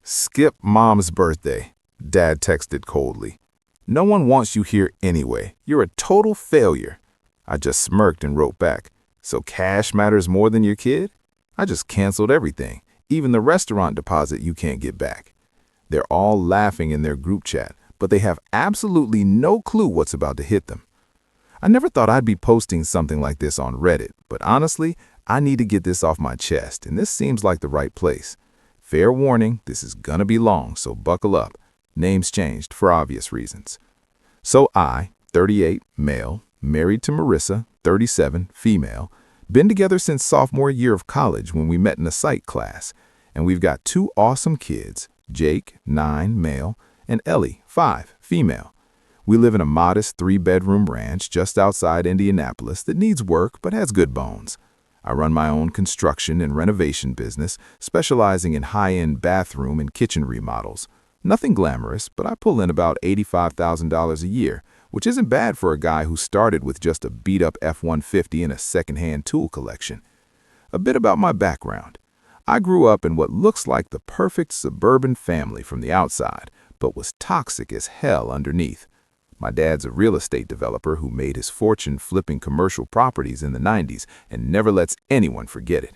Skip mom's birthday, Dad texted coldly. No one wants you here anyway. You're a total failure. I just smirked and wrote back. So cash matters more than your kid? I just canceled everything, even the restaurant deposit you can't get back. They're all laughing in their group chat, but they have absolutely no clue what's about to hit them. I never thought I'd be posting something like this on Reddit, but honestly, I need to get this off my chest, and this seems like the right place. Fair warning, this is gonna be long, so buckle up. Names changed for obvious reasons. So I, 38, male, married to Marissa, 37, female, been together since sophomore year of college when we met in a psych class, and we've got two awesome kids, Jake, 9, male, and Ellie, 5, female. We live in a modest 3-bedroom ranch just outside Indianapolis that needs work but has good bones. I run my own construction and renovation business, specializing in high-end bathroom and kitchen remodels. Nothing glamorous, but I pull in about $85,000 a year, which isn't bad for a guy who started with just a beat-up F-150 and a second-hand tool collection. A bit about my background. I grew up in what looks like the perfect suburban family from the outside, but was toxic as hell underneath. My dad's a real estate developer who made his fortune flipping commercial properties in the 90s and never lets anyone forget it.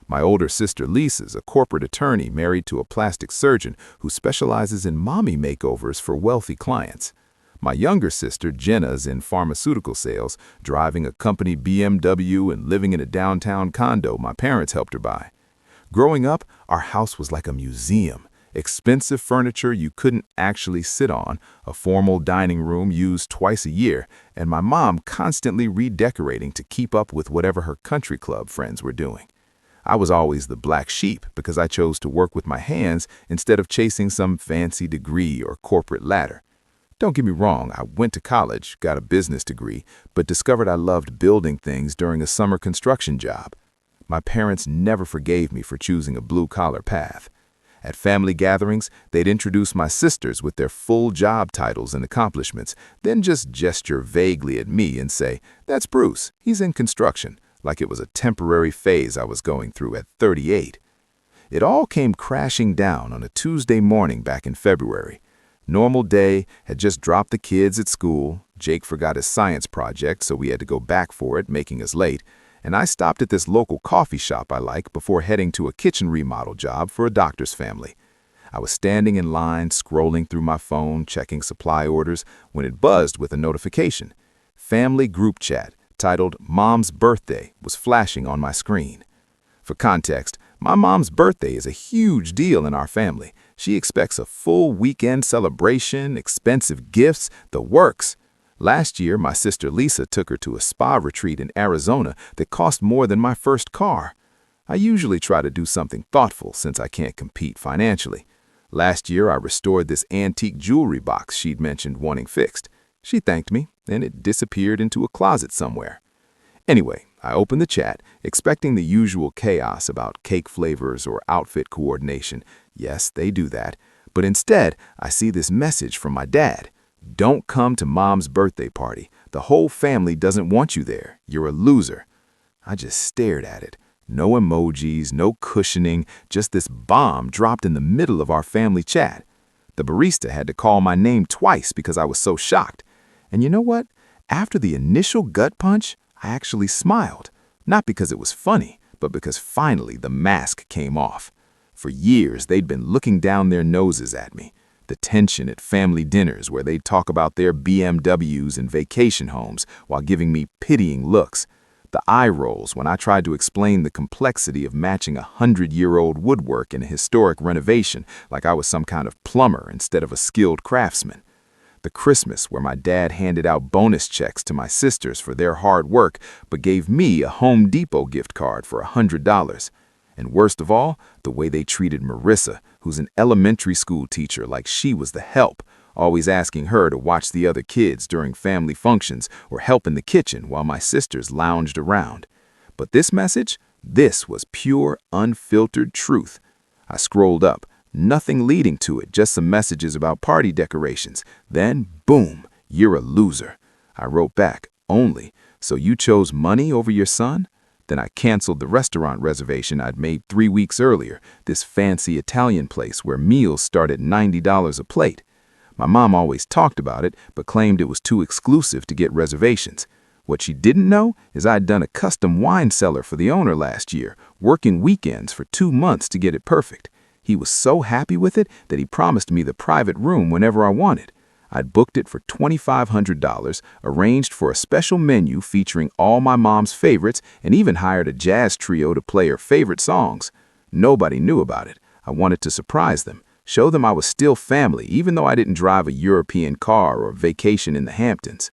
My older sister Lisa's a corporate attorney married to a plastic surgeon who specializes in mommy makeovers for wealthy clients. My younger sister Jenna's in pharmaceutical sales, driving a company BMW and living in a downtown condo my parents helped her buy. Growing up, our house was like a museum. Expensive furniture you couldn't actually sit on, a formal dining room used twice a year, and my mom constantly redecorating to keep up with whatever her country club friends were doing. I was always the black sheep because I chose to work with my hands instead of chasing some fancy degree or corporate ladder. Don't get me wrong, I went to college, got a business degree, but discovered I loved building things during a summer construction job. My parents never forgave me for choosing a blue-collar path. At family gatherings, they'd introduce my sisters with their full job titles and accomplishments, then just gesture vaguely at me and say, "That's Bruce, he's in construction," like it was a temporary phase I was going through at 38. It all came crashing down on a Tuesday morning back in February. Normal day, had just dropped the kids at school. Jake forgot his science project, so we had to go back for it, making us late. And I stopped at this local coffee shop I like before heading to a kitchen remodel job for a doctor's family. I was standing in line, scrolling through my phone, checking supply orders, when it buzzed with a notification. Family group chat, titled Mom's Birthday, was flashing on my screen. For context, my mom's birthday is a huge deal in our family. She expects a full weekend celebration, expensive gifts, the works. Last year, my sister Lisa took her to a spa retreat in Arizona that cost more than my first car. I usually try to do something thoughtful since I can't compete financially. Last year, I restored this antique jewelry box she'd mentioned wanting fixed. She thanked me, and it disappeared into a closet somewhere. Anyway, I opened the chat, expecting the usual chaos about cake flavors or outfit coordination. Yes, they do that. But instead, I see this message from my dad. "Don't come to Mom's birthday party. The whole family doesn't want you there. You're a loser." I just stared at it. No emojis, no cushioning, just this bomb dropped in the middle of our family chat. The barista had to call my name twice because I was so shocked. And you know what? After the initial gut punch, I actually smiled. Not because it was funny, but because finally the mask came off. For years, they'd been looking down their noses at me. The tension at family dinners where they'd talk about their BMWs and vacation homes while giving me pitying looks. The eye rolls when I tried to explain the complexity of matching 100-year-old woodwork in a historic renovation like I was some kind of plumber instead of a skilled craftsman. The Christmas where my dad handed out bonus checks to my sisters for their hard work but gave me a Home Depot gift card for $100. And worst of all, the way they treated Marissa, who's an elementary school teacher, like she was the help, always asking her to watch the other kids during family functions or help in the kitchen while my sisters lounged around. But this message, this was pure, unfiltered truth. I scrolled up, nothing leading to it, just some messages about party decorations. Then, boom, "You're a loser." I wrote back, "Only, so you chose money over your son?" Then I canceled the restaurant reservation I'd made 3 weeks earlier, this fancy Italian place where meals start at $90 a plate. My mom always talked about it, but claimed it was too exclusive to get reservations. What she didn't know is I'd done a custom wine cellar for the owner last year, working weekends for 2 months to get it perfect. He was so happy with it that he promised me the private room whenever I wanted. I'd booked it for $2,500, arranged for a special menu featuring all my mom's favorites, and even hired a jazz trio to play her favorite songs. Nobody knew about it. I wanted to surprise them, show them I was still family, even though I didn't drive a European car or vacation in the Hamptons.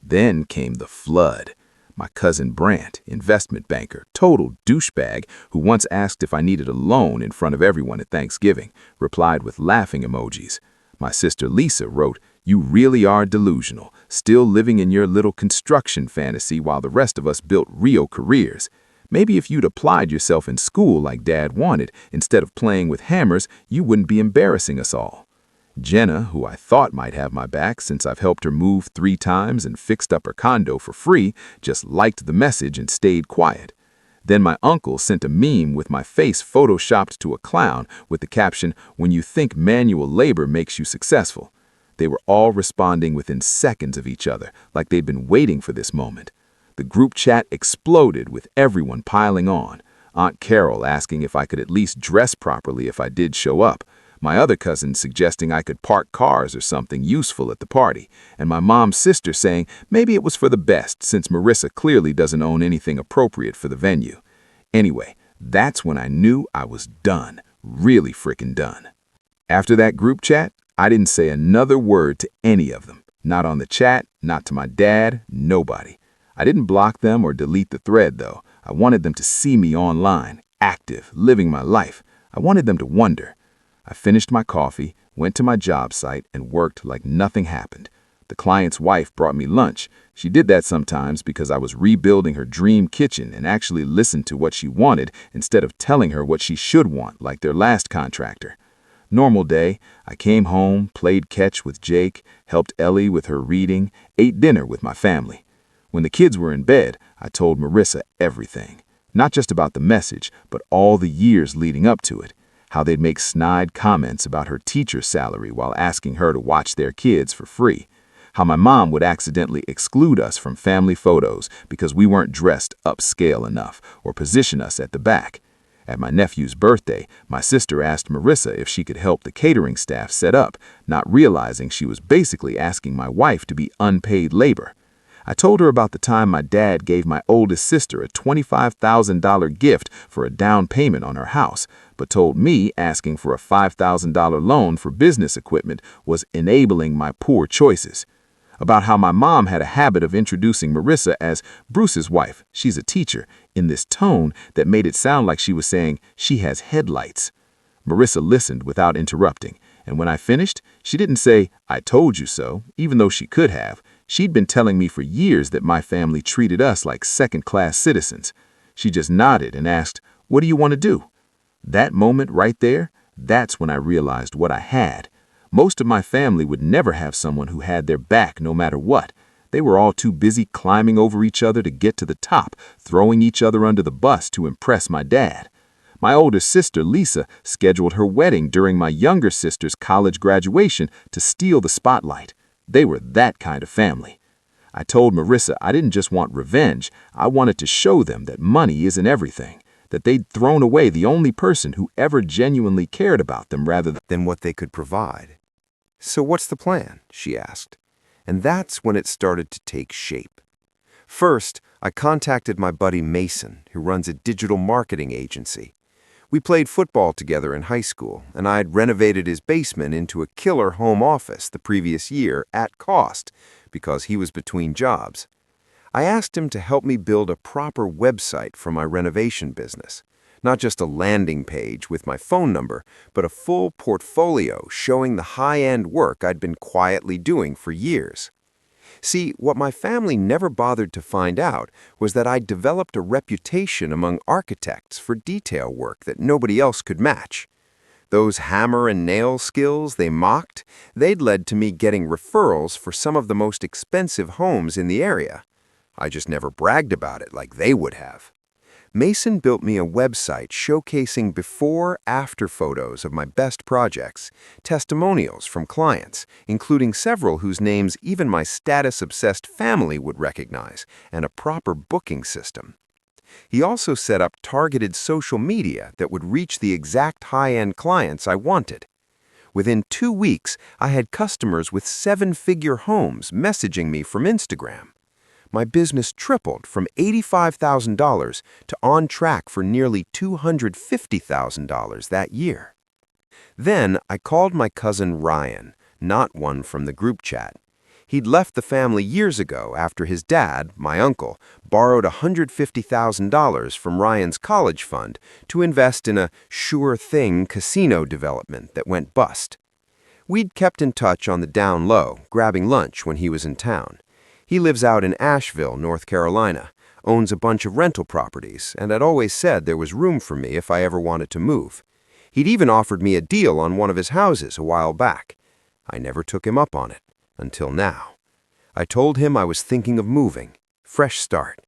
Then came the flood. My cousin Brant, investment banker, total douchebag, who once asked if I needed a loan in front of everyone at Thanksgiving, replied with laughing emojis. My sister Lisa wrote, "You really are delusional, still living in your little construction fantasy while the rest of us built real careers. Maybe if you'd applied yourself in school like Dad wanted, instead of playing with hammers, you wouldn't be embarrassing us all." Jenna, who I thought might have my back since I've helped her move 3 times and fixed up her condo for free, just liked the message and stayed quiet. Then my uncle sent a meme with my face photoshopped to a clown with the caption, "When you think manual labor makes you successful." They were all responding within seconds of each other, like they'd been waiting for this moment. The group chat exploded with everyone piling on. Aunt Carol asking if I could at least dress properly if I did show up. My other cousin suggesting I could park cars or something useful at the party, and my mom's sister saying maybe it was for the best since Marissa clearly doesn't own anything appropriate for the venue. Anyway, that's when I knew I was done, really frickin' done. After that group chat, I didn't say another word to any of them. Not on the chat, not to my dad, nobody. I didn't block them or delete the thread though. I wanted them to see me online, active, living my life. I wanted them to wonder. I finished my coffee, went to my job site, and worked like nothing happened. The client's wife brought me lunch. She did that sometimes because I was rebuilding her dream kitchen and actually listened to what she wanted instead of telling her what she should want like their last contractor. Normal day, I came home, played catch with Jake, helped Ellie with her reading, ate dinner with my family. When the kids were in bed, I told Marissa everything. Not just about the message, but all the years leading up to it. How they'd make snide comments about her teacher's salary while asking her to watch their kids for free. How my mom would accidentally exclude us from family photos because we weren't dressed upscale enough or position us at the back. At my nephew's birthday, my sister asked Marissa if she could help the catering staff set up, not realizing she was basically asking my wife to be unpaid labor. I told her about the time my dad gave my oldest sister a $25,000 gift for a down payment on her house, but told me asking for a $5,000 loan for business equipment was enabling my poor choices. About how my mom had a habit of introducing Marissa as Bruce's wife, she's a teacher, in this tone that made it sound like she was saying she has headlights. Marissa listened without interrupting, and when I finished, she didn't say, "I told you so," even though she could have. She'd been telling me for years that my family treated us like second-class citizens. She just nodded and asked, "What do you want to do?" That moment right there, that's when I realized what I had. Most of my family would never have someone who had their back no matter what. They were all too busy climbing over each other to get to the top, throwing each other under the bus to impress my dad. My older sister, Lisa, scheduled her wedding during my younger sister's college graduation to steal the spotlight. They were that kind of family. I told Marissa I didn't just want revenge, I wanted to show them that money isn't everything, that they'd thrown away the only person who ever genuinely cared about them rather than what they could provide. "So what's the plan?" she asked. And that's when it started to take shape. First, I contacted my buddy Mason, who runs a digital marketing agency. We played football together in high school, and I'd renovated his basement into a killer home office the previous year at cost because he was between jobs. I asked him to help me build a proper website for my renovation business. Not just a landing page with my phone number, but a full portfolio showing the high-end work I'd been quietly doing for years. See, what my family never bothered to find out was that I'd developed a reputation among architects for detail work that nobody else could match. Those hammer and nail skills they mocked, they'd led to me getting referrals for some of the most expensive homes in the area. I just never bragged about it like they would have. Mason built me a website showcasing before-after photos of my best projects, testimonials from clients, including several whose names even my status-obsessed family would recognize, and a proper booking system. He also set up targeted social media that would reach the exact high-end clients I wanted. Within 2 weeks, I had customers with 7-figure homes messaging me from Instagram. My business tripled from $85,000 to on track for nearly $250,000 that year. Then I called my cousin Ryan, not one from the group chat. He'd left the family years ago after his dad, my uncle, borrowed $150,000 from Ryan's college fund to invest in a sure-thing casino development that went bust. We'd kept in touch on the down low, grabbing lunch when he was in town. He lives out in Asheville, North Carolina, owns a bunch of rental properties, and I'd always said there was room for me if I ever wanted to move. He'd even offered me a deal on one of his houses a while back. I never took him up on it. Until now. I told him I was thinking of moving. Fresh start.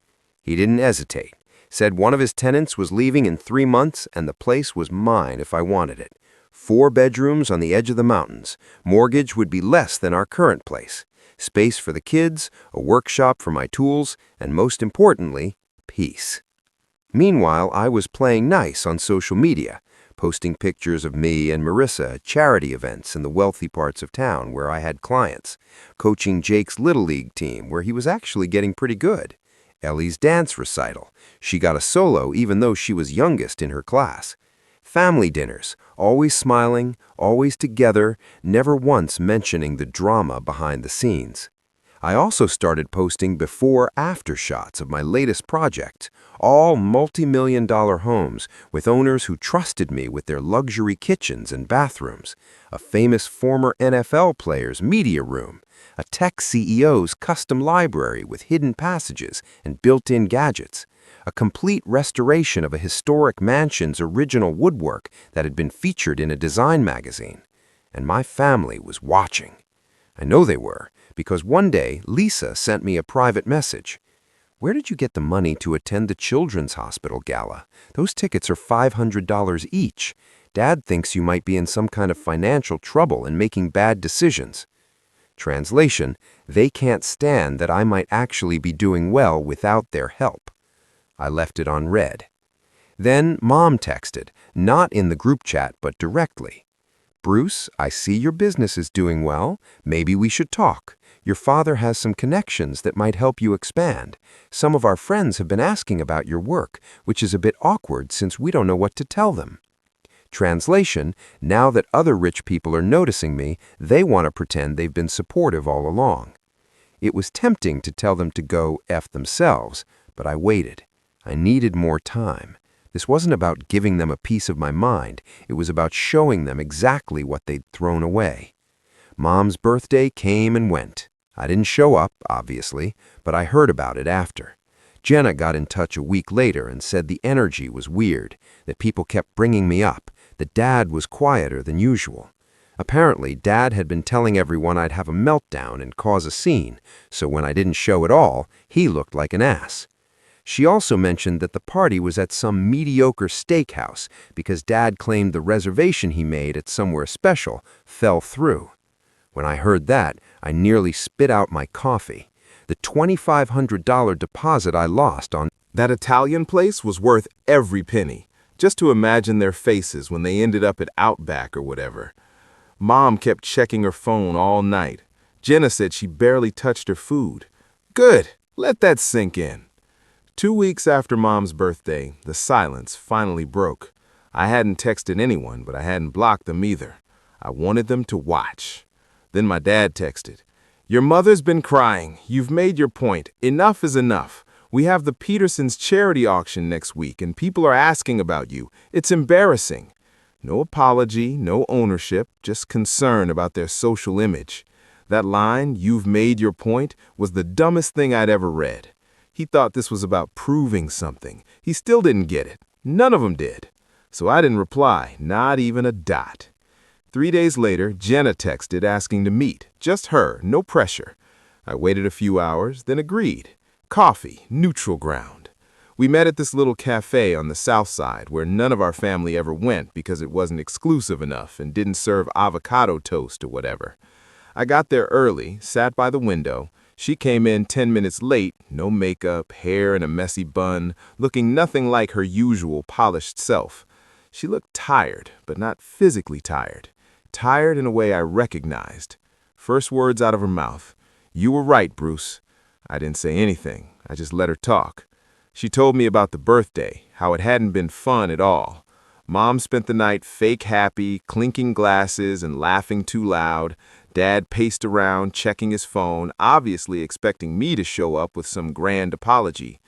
He didn't hesitate. Said one of his tenants was leaving in 3 months and the place was mine if I wanted it. 4 bedrooms on the edge of the mountains. Mortgage would be less than our current place. Space for the kids, a workshop for my tools, and most importantly, peace. Meanwhile, I was playing nice on social media, posting pictures of me and Marissa at charity events in the wealthy parts of town where I had clients, coaching Jake's Little League team where he was actually getting pretty good, Ellie's dance recital. She got a solo even though she was youngest in her class. Family dinners, always smiling, always together, never once mentioning the drama behind the scenes. I also started posting before-after shots of my latest project, all multi-million-dollar homes with owners who trusted me with their luxury kitchens and bathrooms, a famous former NFL player's media room, a tech CEO's custom library with hidden passages and built-in gadgets, a complete restoration of a historic mansion's original woodwork that had been featured in a design magazine. And my family was watching. I know they were, because one day Lisa sent me a private message. "Where did you get the money to attend the Children's Hospital Gala? Those tickets are $500 each. Dad thinks you might be in some kind of financial trouble and making bad decisions." Translation, they can't stand that I might actually be doing well without their help. I left it on read. Then Mom texted, not in the group chat but directly. "Bruce, I see your business is doing well. Maybe we should talk. Your father has some connections that might help you expand. Some of our friends have been asking about your work, which is a bit awkward since we don't know what to tell them." Translation, now that other rich people are noticing me, they want to pretend they've been supportive all along. It was tempting to tell them to go F themselves, but I waited. I needed more time. This wasn't about giving them a piece of my mind. It was about showing them exactly what they'd thrown away. Mom's birthday came and went. I didn't show up, obviously, but I heard about it after. Jenna got in touch a week later and said the energy was weird, that people kept bringing me up, that Dad was quieter than usual. Apparently, Dad had been telling everyone I'd have a meltdown and cause a scene, so when I didn't show at all, he looked like an ass. She also mentioned that the party was at some mediocre steakhouse because Dad claimed the reservation he made at somewhere special fell through. When I heard that, I nearly spit out my coffee. The $2,500 deposit I lost on That Italian place was worth every penny. Just to imagine their faces when they ended up at Outback or whatever. Mom kept checking her phone all night. Jenna said she barely touched her food. Good, let that sink in. 2 weeks after Mom's birthday, the silence finally broke. I hadn't texted anyone, but I hadn't blocked them either. I wanted them to watch. Then my dad texted, "Your mother's been crying. You've made your point. Enough is enough. We have the Petersons' charity auction next week, and people are asking about you. It's embarrassing." No apology, no ownership, just concern about their social image. That line, "You've made your point," was the dumbest thing I'd ever read. He thought this was about proving something. He still didn't get it. None of them did. So I didn't reply, not even a dot. 3 days later, Jenna texted asking to meet. Just her, no pressure. I waited a few hours, then agreed. Coffee, neutral ground. We met at this little cafe on the south side where none of our family ever went because it wasn't exclusive enough and didn't serve avocado toast or whatever. I got there early, sat by the window. She came in 10 minutes late, no makeup, hair in a messy bun, looking nothing like her usual polished self. She looked tired, but not physically tired. Tired in a way I recognized. First words out of her mouth, "You were right, Bruce." I didn't say anything. I just let her talk. She told me about the birthday, how it hadn't been fun at all. Mom spent the night fake happy, clinking glasses and laughing too loud. Dad paced around, checking his phone, obviously expecting me to show up with some grand apology.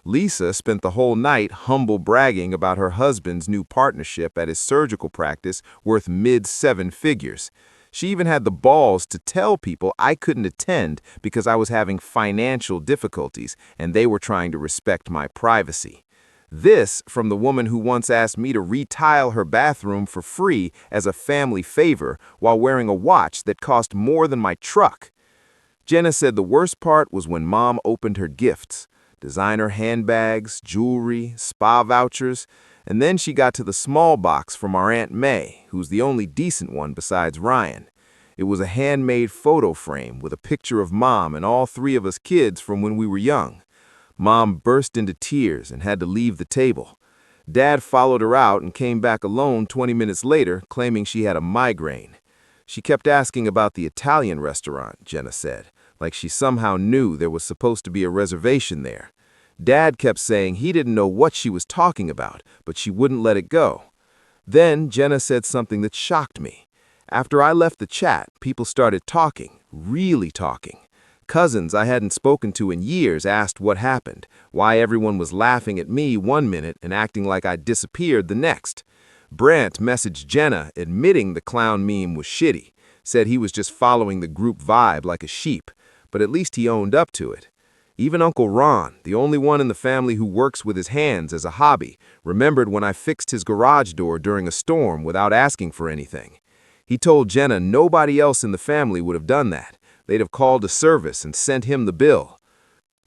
Lisa spent the whole night humble bragging about her husband's new partnership at his surgical practice worth mid-seven figures. She even had the balls to tell people I couldn't attend because I was having financial difficulties and they were trying to respect my privacy. This from the woman who once asked me to retile her bathroom for free as a family favor while wearing a watch that cost more than my truck. Jenna said the worst part was when Mom opened her gifts. Designer handbags, jewelry, spa vouchers, and then she got to the small box from our Aunt May, who's the only decent one besides Ryan. It was a handmade photo frame with a picture of Mom and all three of us kids from when we were young. Mom burst into tears and had to leave the table. Dad followed her out and came back alone 20 minutes later, claiming she had a migraine. She kept asking about the Italian restaurant, Jenna said, like she somehow knew there was supposed to be a reservation there. Dad kept saying he didn't know what she was talking about, but she wouldn't let it go. Then Jenna said something that shocked me. After I left the chat, people started talking, really talking. Cousins I hadn't spoken to in years asked what happened, why everyone was laughing at me one minute and acting like I'd disappeared the next. Brant messaged Jenna admitting the clown meme was shitty, said he was just following the group vibe like a sheep, but at least he owned up to it. Even Uncle Ron, the only one in the family who works with his hands as a hobby, remembered when I fixed his garage door during a storm without asking for anything. He told Jenna nobody else in the family would have done that. They'd have called a service and sent him the bill.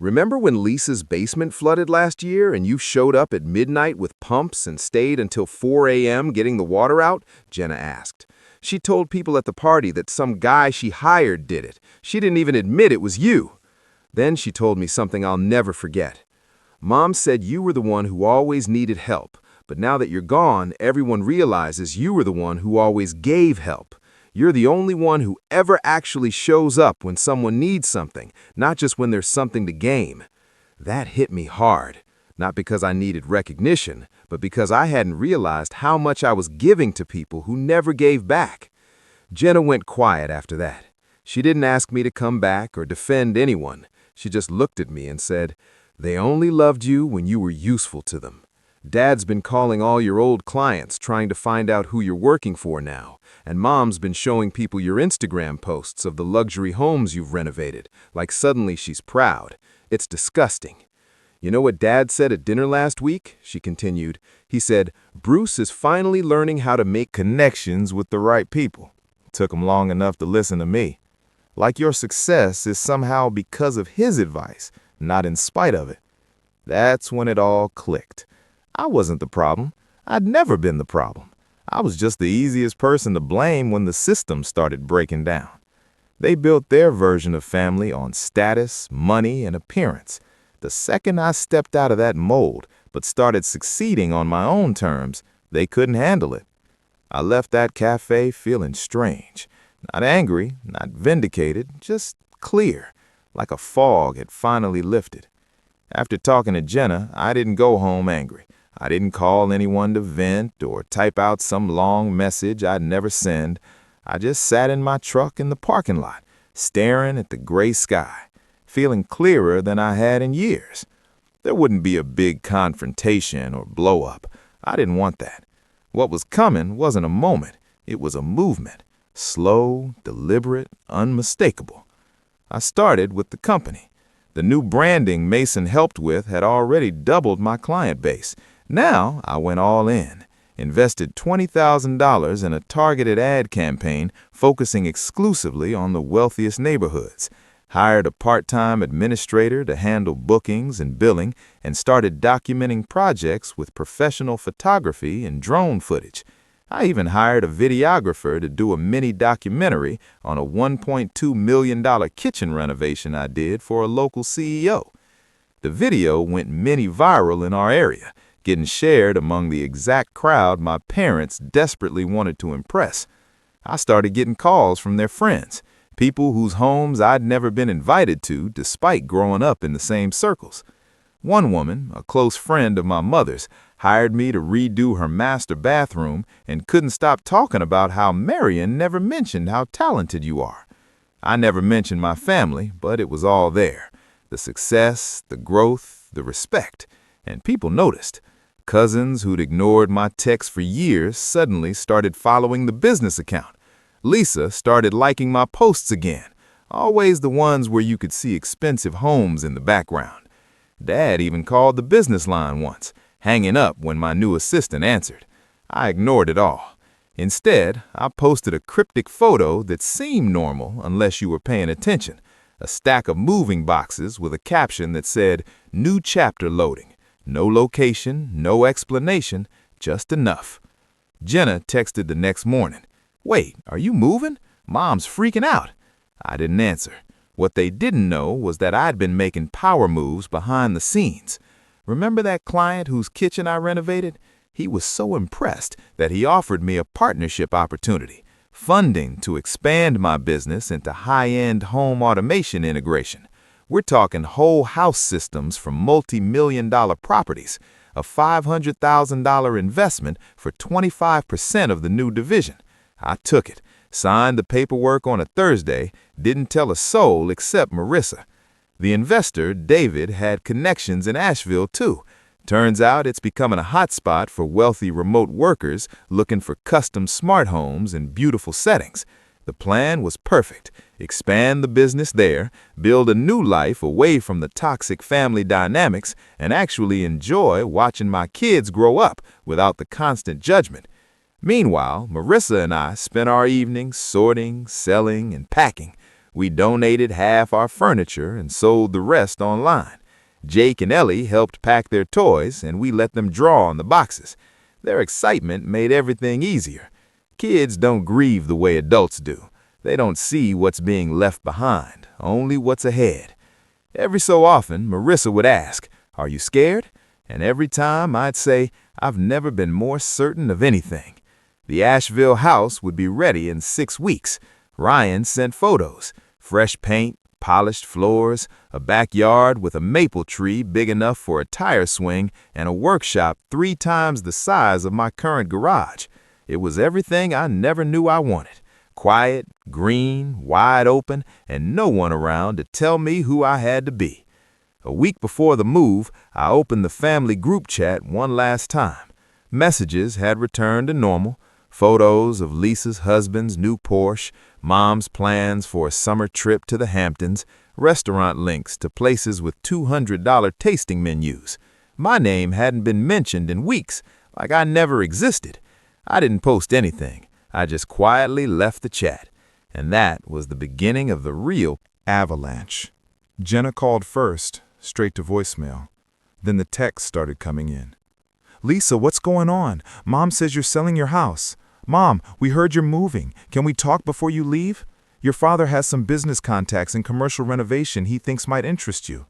Remember when Lisa's basement flooded last year and you showed up at midnight with pumps and stayed until 4 a.m. getting the water out? Jenna asked. She told people at the party that some guy she hired did it. She didn't even admit it was you. Then she told me something I'll never forget. Mom said you were the one who always needed help, but now that you're gone, everyone realizes you were the one who always gave help. You're the only one who ever actually shows up when someone needs something, not just when there's something to gain. That hit me hard, not because I needed recognition, but because I hadn't realized how much I was giving to people who never gave back. Jenna went quiet after that. She didn't ask me to come back or defend anyone. She just looked at me and said, "They only loved you when you were useful to them. Dad's been calling all your old clients trying to find out who you're working for now, and Mom's been showing people your Instagram posts of the luxury homes you've renovated, like suddenly she's proud. It's disgusting. You know what Dad said at dinner last week?" she continued. He said, "Bruce is finally learning how to make connections with the right people. Took him long enough to listen to me. Like your success is somehow because of his advice, not in spite of it." That's when it all clicked. I wasn't the problem. I'd never been the problem. I was just the easiest person to blame when the system started breaking down. They built their version of family on status, money, and appearance. The second I stepped out of that mold, but started succeeding on my own terms, they couldn't handle it. I left that cafe feeling strange. Not angry, not vindicated, just clear, like a fog had finally lifted. After talking to Jenna, I didn't go home angry. I didn't call anyone to vent or type out some long message I'd never send. I just sat in my truck in the parking lot, staring at the gray sky, feeling clearer than I had in years. There wouldn't be a big confrontation or blow-up. I didn't want that. What was coming wasn't a moment. It was a movement. Slow, deliberate, unmistakable. I started with the company. The new branding Mason helped with had already doubled my client base. Now I went all in, invested $20,000 in a targeted ad campaign focusing exclusively on the wealthiest neighborhoods. hired a part-time administrator to handle bookings and billing, and started documenting projects with professional photography and drone footage. I even hired a videographer to do a mini documentary on a $1.2 million kitchen renovation I did for a local CEO. The video went mini viral in our area, getting shared among the exact crowd my parents desperately wanted to impress. I started getting calls from their friends, people whose homes I'd never been invited to despite growing up in the same circles. One woman, a close friend of my mother's, hired me to redo her master bathroom and couldn't stop talking about how Marion never mentioned how talented you are. I never mentioned my family, but it was all there. The success, the growth, the respect, and people noticed. Cousins who'd ignored my texts for years suddenly started following the business account. Lisa started liking my posts again, always the ones where you could see expensive homes in the background. Dad even called the business line once, hanging up when my new assistant answered. I ignored it all. Instead, I posted a cryptic photo that seemed normal unless you were paying attention, a stack of moving boxes with a caption that said, "New chapter loading." No location, no explanation, just enough. Jenna texted the next morning. "Wait, are you moving? Mom's freaking out." I didn't answer. What they didn't know was that I'd been making power moves behind the scenes. Remember that client whose kitchen I renovated? He was so impressed that he offered me a partnership opportunity, funding to expand my business into high-end home automation integration. We're talking whole house systems for multi-million-dollar properties, a $500,000 investment for 25% of the new division. I took it, signed the paperwork on a Thursday, didn't tell a soul except Marissa. The investor, David, had connections in Asheville, too. Turns out it's becoming a hotspot for wealthy remote workers looking for custom smart homes in beautiful settings. The plan was perfect. Expand the business there, build a new life away from the toxic family dynamics, and actually enjoy watching my kids grow up without the constant judgment. Meanwhile, Marissa and I spent our evenings sorting, selling, and packing. We donated half our furniture and sold the rest online. Jake and Ellie helped pack their toys, and we let them draw on the boxes. Their excitement made everything easier. Kids don't grieve the way adults do. They don't see what's being left behind, only what's ahead. Every so often, Marissa would ask, "Are you scared?" And every time I'd say, "I've never been more certain of anything." The Asheville house would be ready in 6 weeks. Ryan sent photos, fresh paint, polished floors, a backyard with a maple tree big enough for a tire swing, and a workshop 3 times the size of my current garage. It was everything I never knew I wanted. Quiet, green, wide open, and no one around to tell me who I had to be. A week before the move, I opened the family group chat one last time. Messages had returned to normal. Photos of Lisa's husband's new Porsche, Mom's plans for a summer trip to the Hamptons, restaurant links to places with $200 tasting menus. My name hadn't been mentioned in weeks, like I never existed. I didn't post anything. I just quietly left the chat. And that was the beginning of the real avalanche. Jenna called first, straight to voicemail. Then the text started coming in. "Lisa, what's going on? Mom says you're selling your house. Mom, we heard you're moving. Can we talk before you leave? Your father has some business contacts in commercial renovation he thinks might interest you."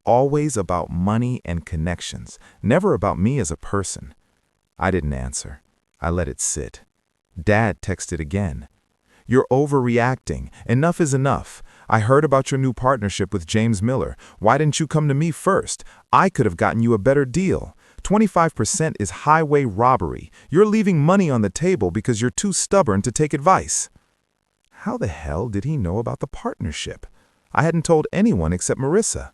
Always about money and connections, never about me as a person. I didn't answer. I let it sit. Dad texted again. "You're overreacting. Enough is enough. I heard about your new partnership with James Miller. Why didn't you come to me first? I could have gotten you a better deal. 25% is highway robbery. You're leaving money on the table because you're too stubborn to take advice." How the hell did he know about the partnership? I hadn't told anyone except Marissa.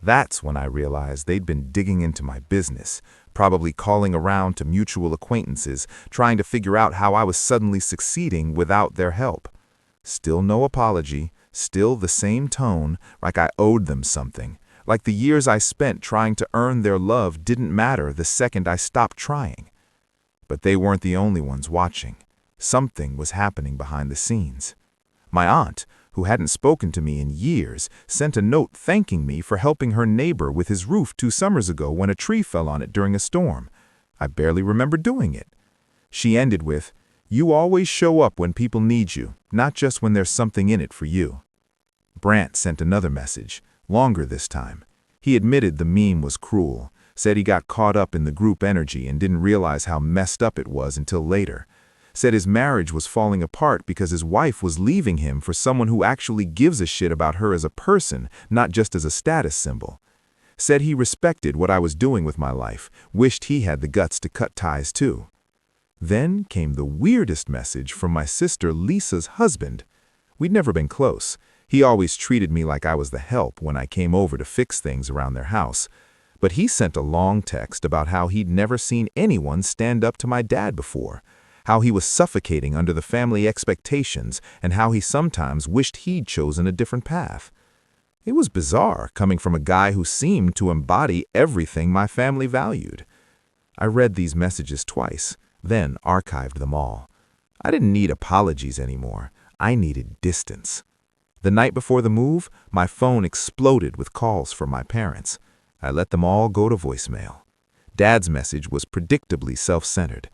That's when I realized they'd been digging into my business, probably calling around to mutual acquaintances, trying to figure out how I was suddenly succeeding without their help. Still no apology, still the same tone, like I owed them something. Like the years I spent trying to earn their love didn't matter the second I stopped trying. But they weren't the only ones watching. Something was happening behind the scenes. My aunt, who hadn't spoken to me in years, sent a note thanking me for helping her neighbor with his roof 2 summers ago when a tree fell on it during a storm. I barely remember doing it. She ended with, "You always show up when people need you, not just when there's something in it for you." Brant sent another message, longer this time. He admitted the meme was cruel, said he got caught up in the group energy and didn't realize how messed up it was until later. Said his marriage was falling apart because his wife was leaving him for someone who actually gives a shit about her as a person, not just as a status symbol. Said he respected what I was doing with my life, wished he had the guts to cut ties too. Then came the weirdest message from my sister Lisa's husband. We'd never been close. He always treated me like I was the help when I came over to fix things around their house. But he sent a long text about how he'd never seen anyone stand up to my dad before, how he was suffocating under the family expectations, and how he sometimes wished he'd chosen a different path. It was bizarre coming from a guy who seemed to embody everything my family valued. I read these messages twice, then archived them all. I didn't need apologies anymore. I needed distance. The night before the move, my phone exploded with calls from my parents. I let them all go to voicemail. Dad's message was predictably self-centered.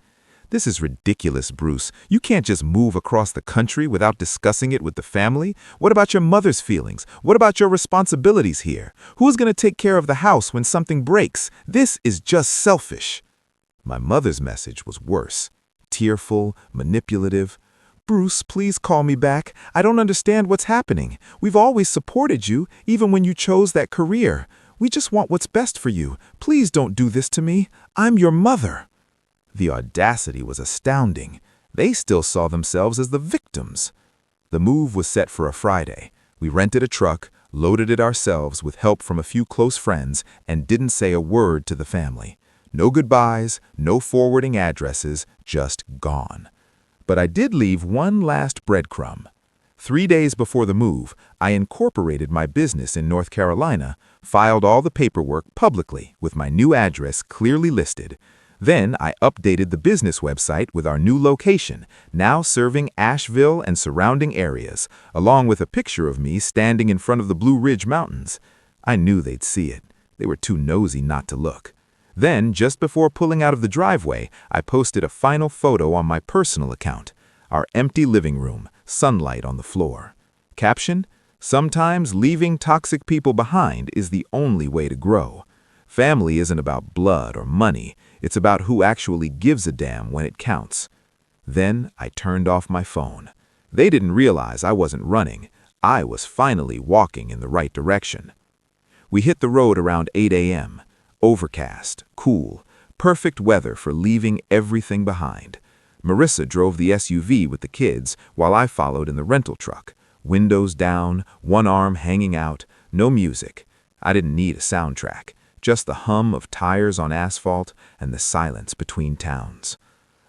"This is ridiculous, Bruce. You can't just move across the country without discussing it with the family. What about your mother's feelings? What about your responsibilities here? Who's going to take care of the house when something breaks? This is just selfish." My mother's message was worse. Tearful, manipulative. "Bruce, please call me back. I don't understand what's happening. We've always supported you, even when you chose that career. We just want what's best for you. Please don't do this to me. I'm your mother." The audacity was astounding. They still saw themselves as the victims. The move was set for a Friday. We rented a truck, loaded it ourselves with help from a few close friends, and didn't say a word to the family. No goodbyes, no forwarding addresses, just gone. But I did leave one last breadcrumb. 3 days before the move, I incorporated my business in North Carolina, filed all the paperwork publicly with my new address clearly listed. Then I updated the business website with our new location, now serving Asheville and surrounding areas, along with a picture of me standing in front of the Blue Ridge Mountains. I knew they'd see it. They were too nosy not to look. Then, just before pulling out of the driveway, I posted a final photo on my personal account. Our empty living room, sunlight on the floor. Caption: "Sometimes leaving toxic people behind is the only way to grow. Family isn't about blood or money. It's about who actually gives a damn when it counts." Then I turned off my phone. They didn't realize I wasn't running. I was finally walking in the right direction. We hit the road around 8 a.m. Overcast, cool, perfect weather for leaving everything behind. Marissa drove the SUV with the kids while I followed in the rental truck. Windows down, one arm hanging out, no music. I didn't need a soundtrack. Just the hum of tires on asphalt and the silence between towns.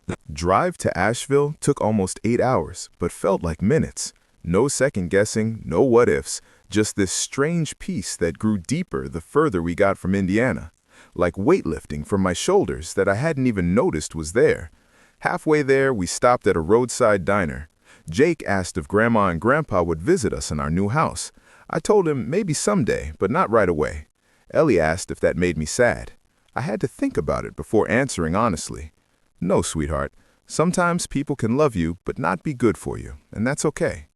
The drive to Asheville took almost 8 hours, but felt like minutes. No second guessing, no what ifs, just this strange peace that grew deeper the further we got from Indiana. Like weightlifting from my shoulders that I hadn't even noticed was there. Halfway there, we stopped at a roadside diner. Jake asked if Grandma and Grandpa would visit us in our new house. I told him maybe someday, but not right away. Ellie asked if that made me sad. I had to think about it before answering honestly. No, sweetheart. Sometimes people can love you but not be good for you, and that's okay.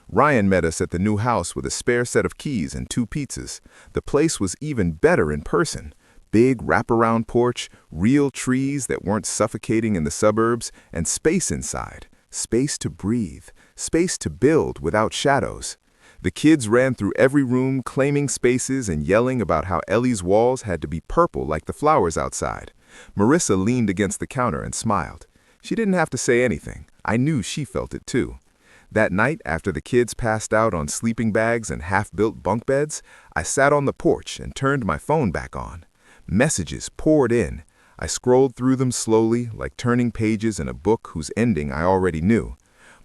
Ryan met us at the new house with a spare set of keys and 2 pizzas. The place was even better in person. Big wraparound porch, real trees that weren't suffocating in the suburbs, and space inside. Space to breathe, space to build without shadows. The kids ran through every room, claiming spaces and yelling about how Ellie's walls had to be purple like the flowers outside. Marissa leaned against the counter and smiled. She didn't have to say anything. I knew she felt it too. That night, after the kids passed out on sleeping bags and half-built bunk beds, I sat on the porch and turned my phone back on. Messages poured in. I scrolled through them slowly, like turning pages in a book whose ending I already knew.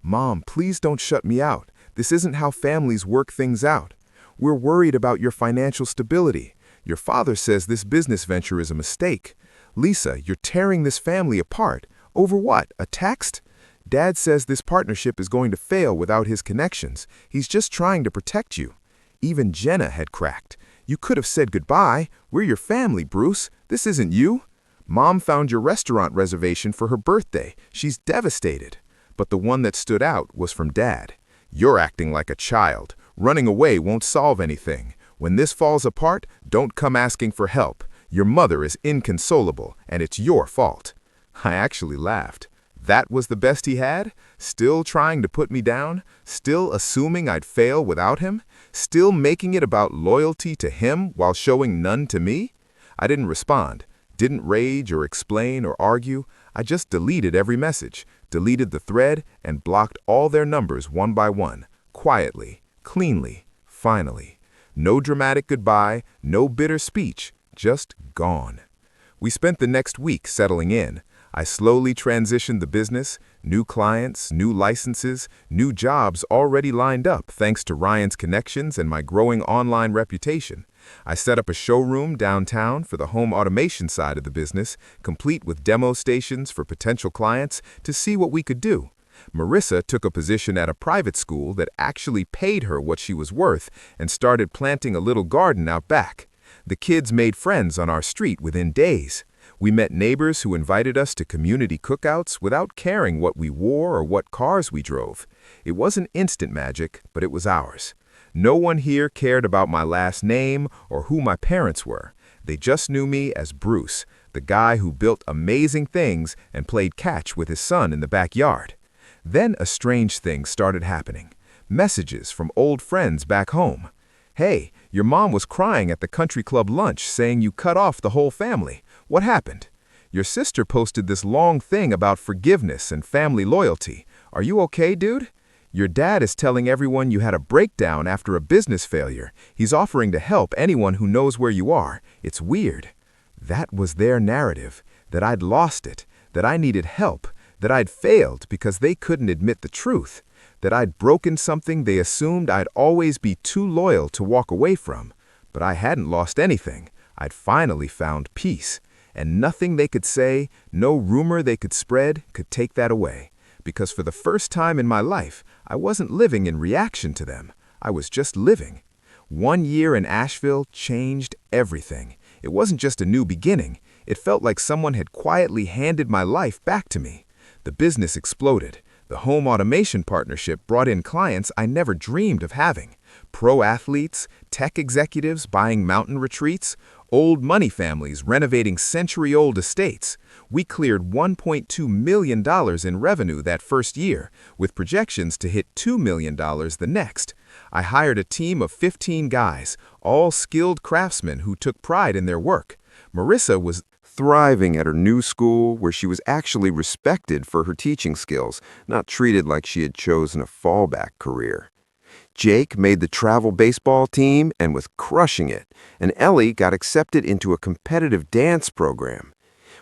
"Mom, please don't shut me out. This isn't how families work things out. We're worried about your financial stability. Your father says this business venture is a mistake. Lisa, you're tearing this family apart. Over what? A text? Dad says this partnership is going to fail without his connections. He's just trying to protect you. Even Jenna had cracked. You could have said goodbye. We're your family, Bruce. This isn't you. Mom found your restaurant reservation for her birthday. She's devastated. But the one that stood out was from Dad. You're acting like a child. Running away won't solve anything. When this falls apart, don't come asking for help. Your mother is inconsolable, and it's your fault. I actually laughed. That was the best he had? Still trying to put me down? Still assuming I'd fail without him? Still making it about loyalty to him while showing none to me? I didn't respond, didn't rage or explain or argue. I just deleted every message, deleted the thread, and blocked all their numbers one by one, quietly, cleanly, finally. No dramatic goodbye, no bitter speech, just gone. We spent the next week settling in. I slowly transitioned the business, new clients, new licenses, new jobs already lined up thanks to Ryan's connections and my growing online reputation. I set up a showroom downtown for the home automation side of the business, complete with demo stations for potential clients to see what we could do. Marissa took a position at a private school that actually paid her what she was worth and started planting a little garden out back. The kids made friends on our street within days. We met neighbors who invited us to community cookouts without caring what we wore or what cars we drove. It wasn't instant magic, but it was ours. No one here cared about my last name or who my parents were. They just knew me as Bruce, the guy who built amazing things and played catch with his son in the backyard. Then a strange thing started happening. Messages from old friends back home. Hey, your mom was crying at the country club lunch saying you cut off the whole family. What happened? Your sister posted this long thing about forgiveness and family loyalty. Are you okay, dude? Your dad is telling everyone you had a breakdown after a business failure. He's offering to help anyone who knows where you are. It's weird. That was their narrative, that I'd lost it, that I needed help, that I'd failed because they couldn't admit the truth, that I'd broken something they assumed I'd always be too loyal to walk away from. But I hadn't lost anything. I'd finally found peace. And nothing they could say, no rumor they could spread, could take that away. Because for the first time in my life, I wasn't living in reaction to them. I was just living. 1 year in Asheville changed everything. It wasn't just a new beginning. It felt like someone had quietly handed my life back to me. The business exploded. The home automation partnership brought in clients I never dreamed of having. Pro athletes, tech executives buying mountain retreats, old money families renovating century-old estates. We cleared $1.2 million in revenue that first year, with projections to hit $2 million the next. I hired a team of 15 guys, all skilled craftsmen who took pride in their work. Marissa was thriving at her new school where she was actually respected for her teaching skills, not treated like she had chosen a fallback career. Jake made the travel baseball team and was crushing it, and Ellie got accepted into a competitive dance program.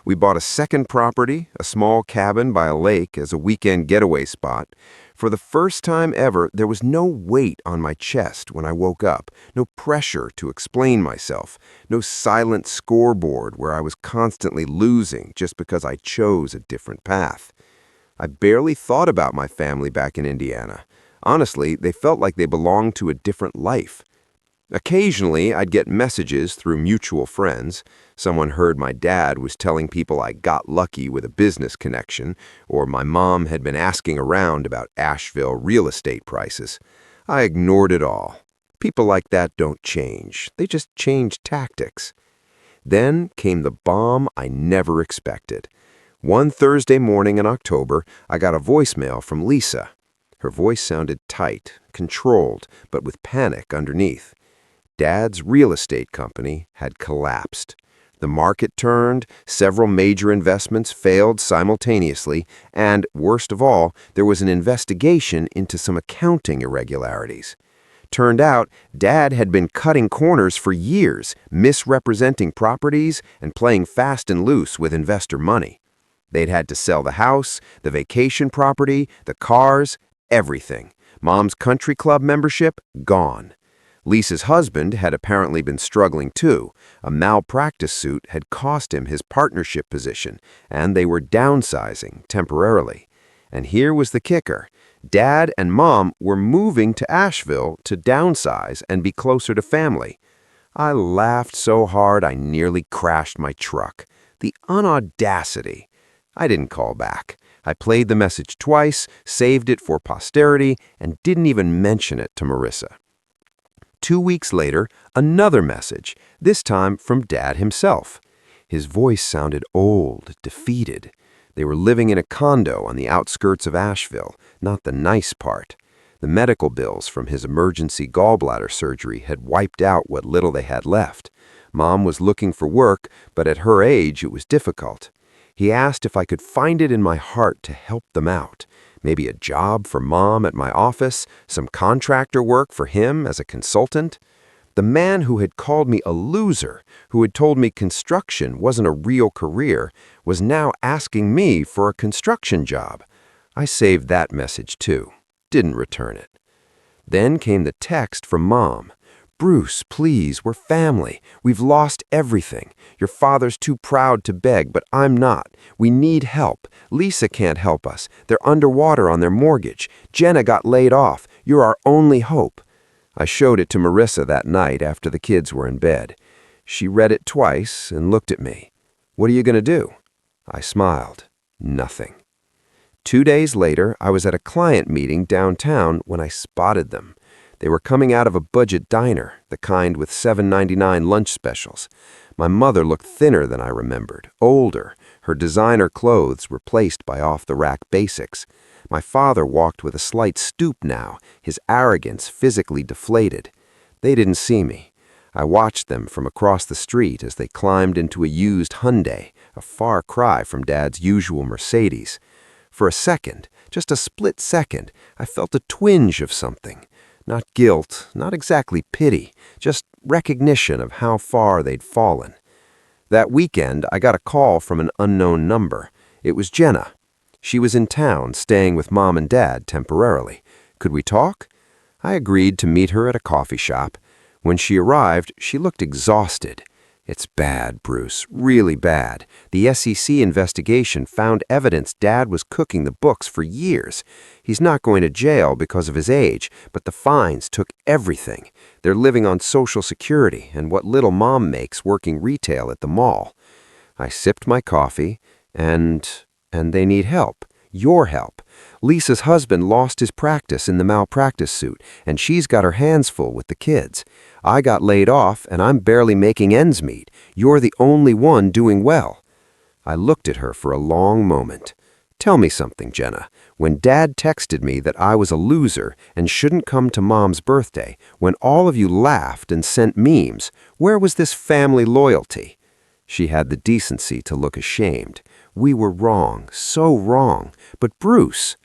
We bought a second property, a small cabin by a lake as a weekend getaway spot. For the first time ever, there was no weight on my chest when I woke up, no pressure to explain myself, no silent scoreboard where I was constantly losing just because I chose a different path. I barely thought about my family back in Indiana. Honestly, they felt like they belonged to a different life. Occasionally, I'd get messages through mutual friends. Someone heard my dad was telling people I got lucky with a business connection, or my mom had been asking around about Asheville real estate prices. I ignored it all. People like that don't change. They just change tactics. Then came the bomb I never expected. One Thursday morning in October, I got a voicemail from Lisa. Her voice sounded tight, controlled, but with panic underneath. Dad's real estate company had collapsed. The market turned, several major investments failed simultaneously, and, worst of all, there was an investigation into some accounting irregularities. Turned out, Dad had been cutting corners for years, misrepresenting properties and playing fast and loose with investor money. They'd had to sell the house, the vacation property, the cars, everything. Mom's country club membership, gone. Lisa's husband had apparently been struggling too. A malpractice suit had cost him his partnership position, and they were downsizing temporarily. And here was the kicker. Dad and Mom were moving to Asheville to downsize and be closer to family. I laughed so hard I nearly crashed my truck. The unaudacity. I didn't call back. I played the message twice, saved it for posterity, and didn't even mention it to Marissa. 2 weeks later, another message, this time from Dad himself. His voice sounded old, defeated. They were living in a condo on the outskirts of Asheville, not the nice part. The medical bills from his emergency gallbladder surgery had wiped out what little they had left. Mom was looking for work, but at her age it was difficult. He asked if I could find it in my heart to help them out. Maybe a job for Mom at my office, some contractor work for him as a consultant. The man who had called me a loser, who had told me construction wasn't a real career, was now asking me for a construction job. I saved that message too. Didn't return it. Then came the text from Mom. "Bruce, please, we're family. We've lost everything. Your father's too proud to beg, but I'm not. We need help. Lisa can't help us. They're underwater on their mortgage. Jenna got laid off. You're our only hope." I showed it to Marissa that night after the kids were in bed. She read it twice and looked at me. "What are you going to do?" I smiled. Nothing. 2 days later, I was at a client meeting downtown when I spotted them. They were coming out of a budget diner, the kind with $7.99 lunch specials. My mother looked thinner than I remembered, older, her designer clothes replaced by off-the-rack basics. My father walked with a slight stoop now, his arrogance physically deflated. They didn't see me. I watched them from across the street as they climbed into a used Hyundai, a far cry from Dad's usual Mercedes. For a second, just a split second, I felt a twinge of something. Not guilt, not exactly pity, just recognition of how far they'd fallen. That weekend, I got a call from an unknown number. It was Jenna. She was in town, staying with Mom and Dad temporarily. Could we talk? I agreed to meet her at a coffee shop. When she arrived, she looked exhausted. "It's bad, Bruce, really bad. The SEC investigation found evidence Dad was cooking the books for years. He's not going to jail because of his age, but the fines took everything. They're living on Social Security and what little Mom makes working retail at the mall." I sipped my coffee, and they need help. Your help. Lisa's husband lost his practice in the malpractice suit, and she's got her hands full with the kids. I got laid off, and I'm barely making ends meet. You're the only one doing well. I looked at her for a long moment. "Tell me something, Jenna. When Dad texted me that I was a loser and shouldn't come to Mom's birthday, when all of you laughed and sent memes, where was this family loyalty?" She had the decency to look ashamed. "We were wrong, so wrong. But Bruce..."